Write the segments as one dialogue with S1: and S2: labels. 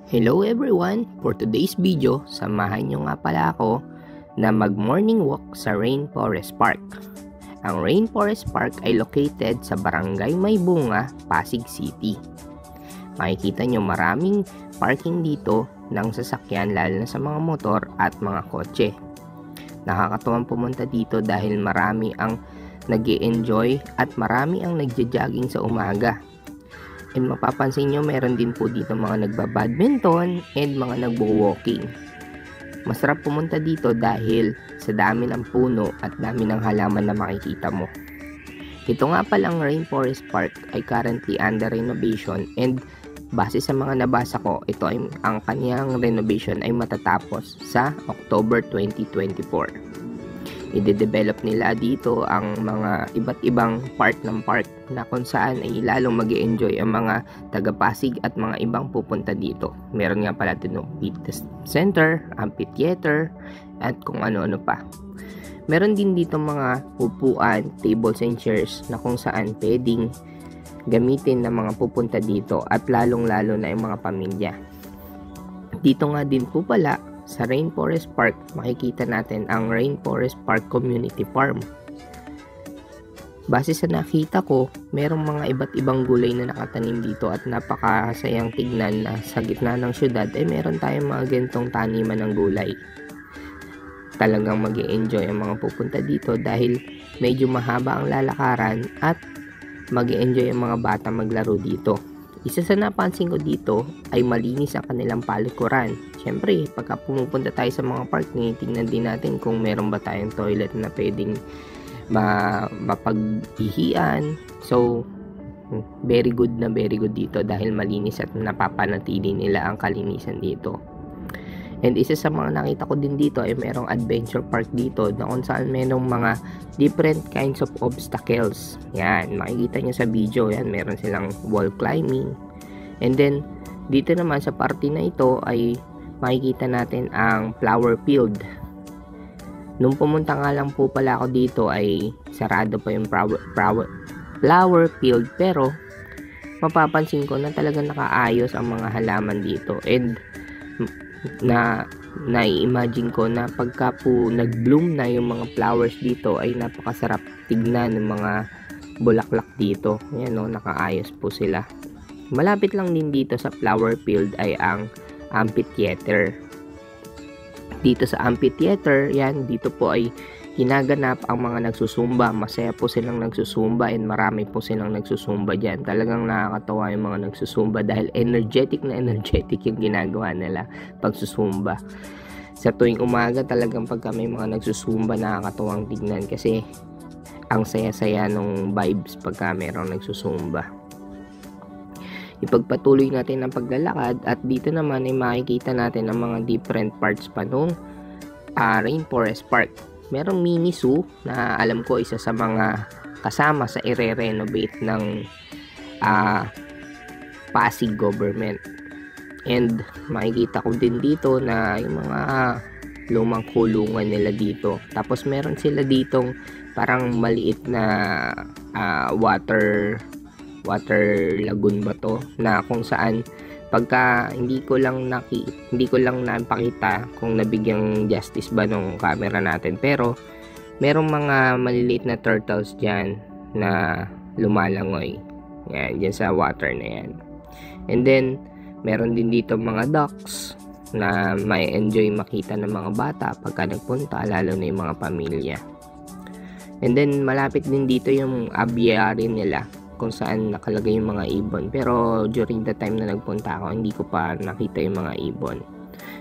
S1: Hello everyone! For today's video, samahan nyo nga pala ako na mag-morning walk sa Rainforest Park. Ang Rainforest Park ay located sa Barangay Maybunga, Pasig City. Makikita nyo maraming parking dito ng sasakyan lalo na sa mga motor at mga kotse. Nakakatuwang pumunta dito dahil marami ang nag-e-enjoy at marami ang nagja-jogging sa umaga. And mapapansin nyo, meron din po dito mga nagbabadminton and mga nagbo-walking. Masarap pumunta dito dahil sa dami ng puno at dami ng halaman na makikita mo. Ito nga palang Rainforest Park ay currently under renovation, and base sa mga nabasa ko, ito ay ang kanyang renovation ay matatapos sa October 2024. I-develop nila dito ang mga iba't ibang part ng park na kung saan ay lalong mag-e-enjoy ang mga taga-Pasig at mga ibang pupunta dito. Meron nga pala dito fitness center, amphitheater, at kung ano-ano pa. Meron din dito mga upuan, tables and chairs na kung saan pwedeng gamitin ng mga pupunta dito at lalong-lalo na yung mga pamilya. Dito nga din po pala sa Rainforest Park, makikita natin ang Rainforest Park Community Farm. Base sa nakita ko, merong mga iba't ibang gulay na nakatanim dito at napakasayang tignan na sa gitna ng syudad ay meron tayong mga ganitong taniman ng gulay. Talagang mag-e-enjoy ang mga pupunta dito dahil medyo mahaba ang lalakaran at mag-e-enjoy ang mga bata maglaro dito. Isa sa napansin ko dito ay malinis ang kanilang palikuran. Siyempre, pagka pumupunta tayo sa mga park, tingnan din natin kung meron ba tayong toilet na pwedeng mapaghihian. So, very good dito dahil malinis at napapanatili nila ang kalinisan dito. And isa sa mga nakita ko din dito ay merong adventure park dito na kung saan merong mga different kinds of obstacles. Yan, makikita nyo sa video. Yan, meron silang wall climbing. And then, dito naman sa parte na ito ay makikita natin ang flower field. Nung pumunta nga lang po pala ako dito ay sarado pa yung flower field, pero mapapansin ko na talagang nakaayos ang mga halaman dito. And na-imagine ko na pagka po nag-bloom na yung mga flowers dito ay napakasarap tignan ng mga bulaklak dito. Ayan o, nakaayos po sila. Malapit lang din dito sa flower field ay ang amphitheater. Dito sa amphitheater, yan, dito po ay ginaganap ang mga nagsusumba. Masaya po silang nagsusumba and marami po silang nagsusumba dyan. Talagang nakakatawa yung mga nagsusumba dahil energetic yung ginagawa nila pagsusumba. Sa tuwing umaga talagang pagka may mga nagsusumba, nakakatawang tignan kasi ang saya-saya nung vibes pagka mayroong nagsusumba. Ipagpatuloy natin ang paglalakad at dito naman ay makikita natin ang mga different parts pa nung Rainforest Park. Merong mini zoo na alam ko isa sa mga kasama sa i-renovate ng Pasig government. And makikita ko din dito na yung mga lumang kulungan nila dito. Tapos meron sila ditong parang maliit na water lagoon ba to, na kung saan pagka hindi ko lang napakita kung nabigyang justice ba nung camera natin, pero merong mga maliliit na turtles dyan na lumalangoy yan, dyan sa water na yan. And then meron din dito mga ducks na may enjoy makita ng mga bata pagka nagpunta, lalo na yung mga pamilya. And then malapit din dito yung aviary nila kung saan nakalagay yung mga ibon, pero during the time na nagpunta ako hindi ko pa nakita yung mga ibon.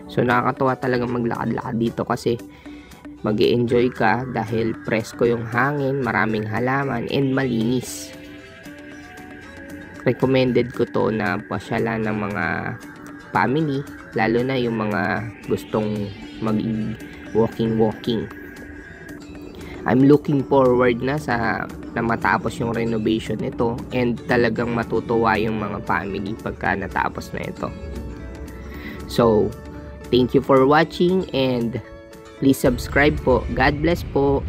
S1: So nakakatawa talaga maglakad-lakad dito kasi mag-e-enjoy ka dahil presko yung hangin, maraming halaman, and malinis. Recommended ko to na pasyalan ng mga family, lalo na yung mga gustong mag-walking. I'm looking forward na matapos yung renovation nito, and talagang matutuwa yung mga family pagka natapos na ito. So, thank you for watching and please subscribe po. God bless po.